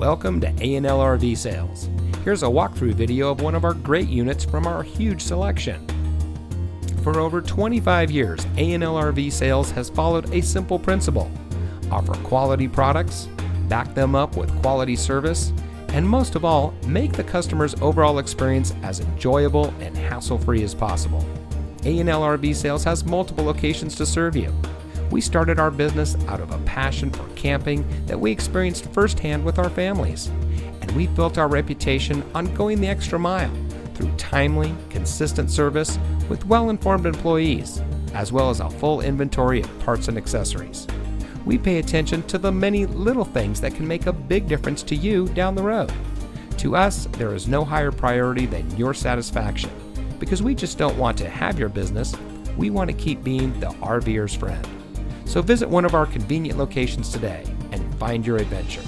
Welcome to A&L RV Sales. Here's a walkthrough video of one of our great units from our huge selection. For over 25 years, A&L RV Sales has followed a simple principle: offer quality products, back them up with quality service, and most of all, make the customer's overall experience as enjoyable and hassle-free as possible. A&L RV Sales has multiple locations to serve you. We started our business out of a passion for camping that we experienced firsthand with our families, and we built our reputation on going the extra mile through timely, consistent service with well-informed employees, as well as a full inventory of parts and accessories. We pay attention to the many little things that can make a big difference to you down the road. To us, there is no higher priority than your satisfaction, because we just don't want to have your business, we want to keep being the RVer's friend. So visit one of our convenient locations today and find your adventure.